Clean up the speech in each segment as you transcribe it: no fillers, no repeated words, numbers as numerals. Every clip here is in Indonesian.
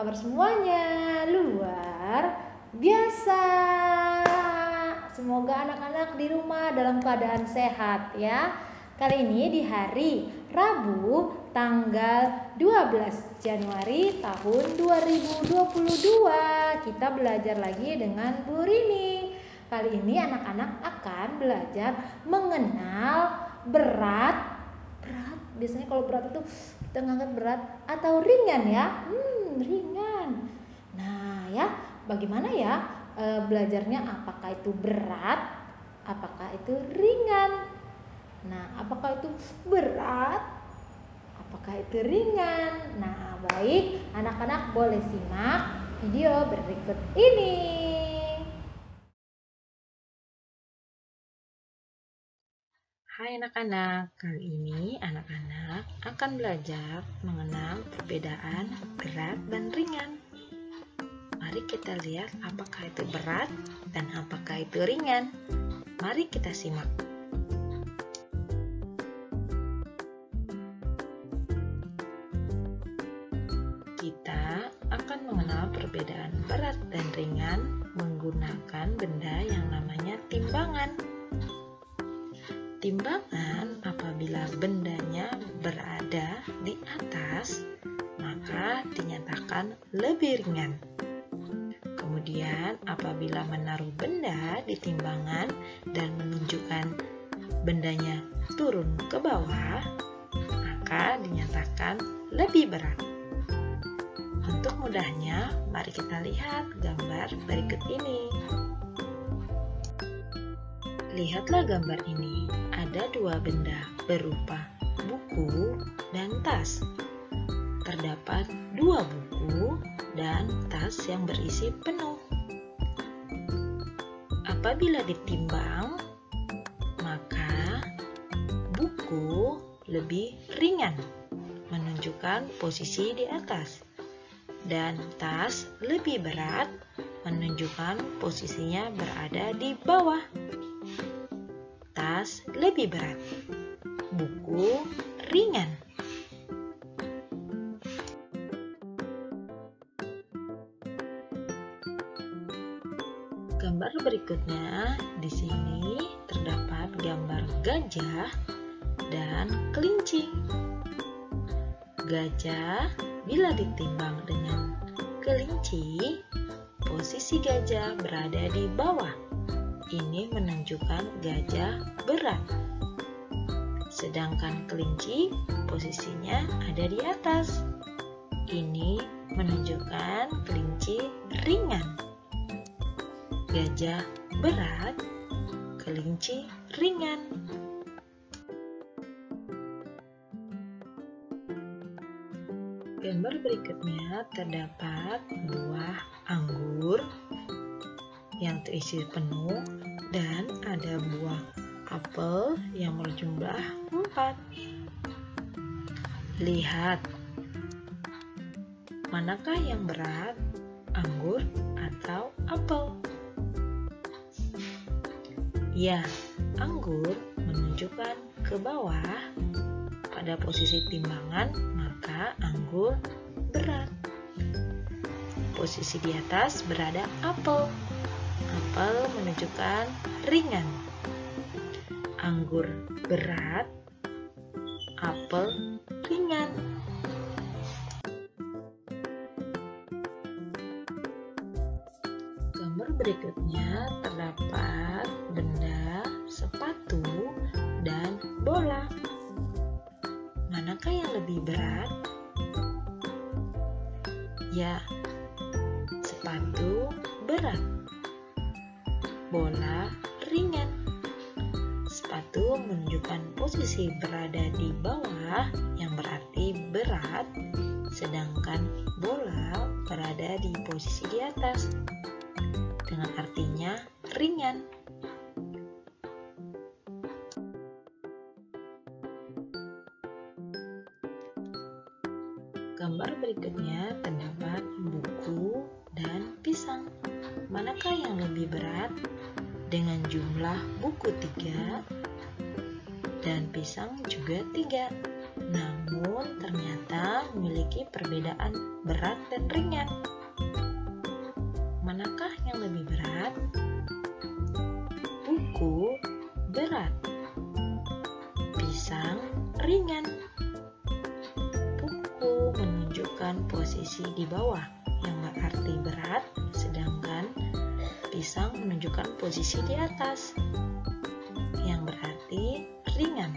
kabar semuanya? Luar biasa. Semoga anak-anak di rumah dalam keadaan sehat ya. Kali ini di hari Rabu tanggal 12 Januari tahun 2022 kita belajar lagi dengan Bu Rini. Kali ini anak-anak akan belajar mengenal berat. Biasanya kalau berat itu kita ngangkat berat atau ringan ya. Ringan. Nah ya, bagaimana ya belajarnya, apakah itu berat, apakah itu ringan. Nah, apakah itu berat, apakah itu ringan. Nah, baik, anak-anak boleh simak video berikut ini. Hai anak-anak, kali ini anak-anak akan belajar mengenal perbedaan berat dan ringan. Mari kita lihat apakah itu berat dan apakah itu ringan. Mari kita simak. Kita akan mengenal perbedaan berat dan ringan menggunakan benda yang namanya timbangan. Timbangan apabila bendanya berada di atas, maka dinyatakan lebih ringan. Kemudian apabila menaruh benda di timbangan dan menunjukkan bendanya turun ke bawah, maka dinyatakan lebih berat. Untuk mudahnya, mari kita lihat gambar berikut ini. Lihatlah gambar ini, ada dua benda berupa buku dan tas. Terdapat dua buku dan tas yang berisi penuh. Apabila ditimbang, maka buku lebih ringan, menunjukkan posisi di atas. Dan tas lebih berat, menunjukkan posisinya berada di bawah. Tas lebih berat, buku ringan. Gambar berikutnya, di sini terdapat gambar gajah dan kelinci. Gajah bila ditimbang dengan kelinci, posisi gajah berada di bawah. Ini menunjukkan gajah berat. Sedangkan kelinci posisinya ada di atas. Ini menunjukkan kelinci ringan. Gajah berat, kelinci ringan. Gambar berikutnya terdapat buah anggur yang terisi penuh dan ada buah apel yang berjumlah 4. Lihat, manakah yang berat, anggur atau apel? Ya, anggur menunjukkan ke bawah pada posisi timbangan, maka anggur berat. Posisi di atas berada apel. Apel menunjukkan ringan. Anggur berat, apel ringan. Gambar berikutnya terdapat benda sepatu dan bola. Manakah yang lebih berat? Ya, sepatu berat. Bola ringan. Sepatu menunjukkan posisi berada di bawah yang berarti berat, sedangkan bola berada di posisi di atas dengan artinya ringan. Gambar berikutnya terdapat buku dan pisang. Manakah yang lebih berat? Dengan jumlah buku 3 dan pisang juga 3. namun ternyata memiliki perbedaan berat dan ringan. Manakah yang lebih berat? Buku berat, pisang ringan. Buku menunjukkan posisi di bawah yang berarti berat, sedangkan pisang menunjukkan posisi di atas yang berarti ringan.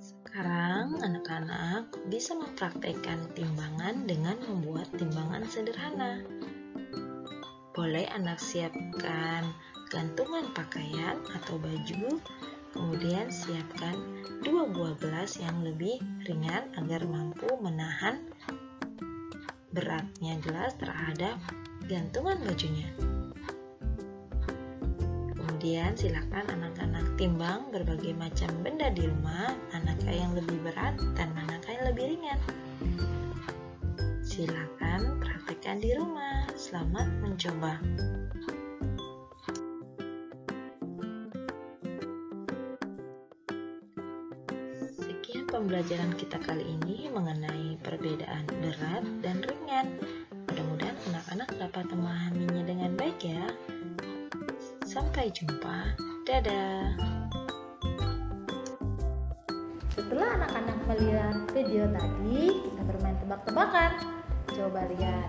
Sekarang anak-anak bisa mempraktekkan timbangan dengan membuat timbangan sederhana. Boleh anak siapkan gantungan pakaian atau baju, kemudian siapkan 2 buah gelas yang lebih ringan agar mampu menahan beratnya gelas terhadap gantungan bajunya. Kemudian silakan anak-anak timbang berbagai macam benda di rumah, manakah yang lebih berat dan manakah yang lebih ringan. Silakan praktekkan di rumah. Selamat mencoba. Sekian pembelajaran kita kali ini mengenai perbedaan berat dan ringan. Mudah-mudahan anak-anak dapat memahaminya dengan baik ya. Sampai jumpa. Dadah. Setelah anak-anak melihat video tadi, kita bermain tebak-tebakan. Coba lihat.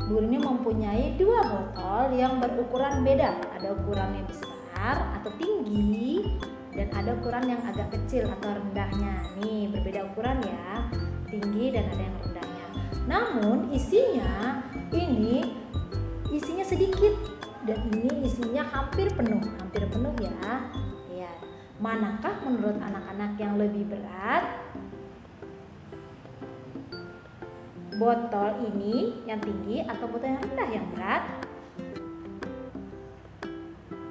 Guru ini mempunyai 2 botol yang berukuran beda. Ada ukurannya besar atau tinggi, dan ada ukuran yang agak kecil atau rendahnya. Nih, berbeda ukuran ya, tinggi dan ada yang rendahnya. Namun isinya sedikit dan ini isinya hampir penuh ya. Lihat, manakah menurut anak-anak yang lebih berat? Botol ini yang tinggi atau botol yang rendah yang berat?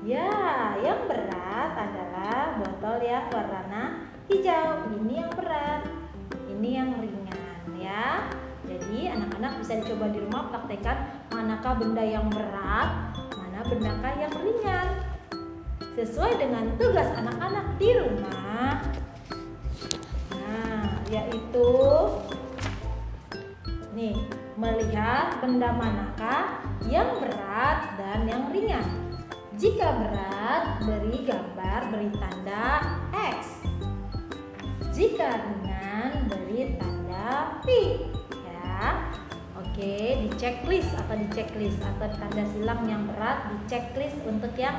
Ya, yang berat adalah botol yang warna hijau. Ini yang berat, ini yang ringan ya. Jadi anak-anak bisa dicoba di rumah, praktekkan manakah benda yang berat, mana bendakah yang ringan. Sesuai dengan tugas anak-anak di rumah. Nah, yaitu nih, melihat benda manakah yang berat dan yang ringan. Jika berat, beri gambar, beri tanda X. Jika ringan, beri tanda P. Ya, oke, di checklist atau tanda silang yang berat, di checklist untuk yang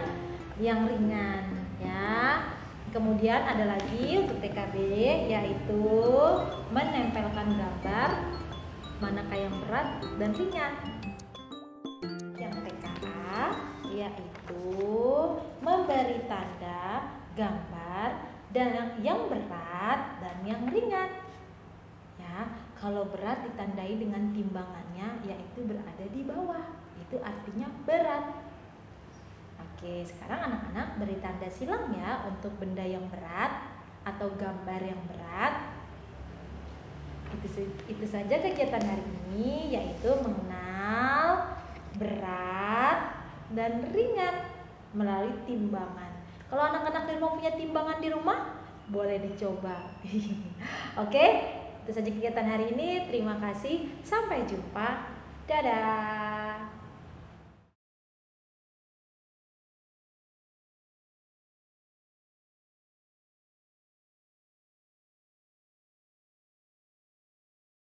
ringan. Ya. Kemudian ada lagi untuk TKB, yaitu menempelkan gambar manakah yang berat dan ringan. Yang TKA yaitu memberi tanda gambar dan yang berat dan yang ringan. Ya, kalau berat ditandai dengan timbangannya, yaitu berada di bawah. Itu artinya berat. Oke, sekarang anak-anak beri tanda silang ya untuk benda yang berat atau gambar yang berat. Itu saja kegiatan hari ini, yaitu mengenal berat dan ringan melalui timbangan. Kalau anak-anak di rumah punya timbangan di rumah, boleh dicoba. Oke, itu saja kegiatan hari ini. Terima kasih. Sampai jumpa. Dadah.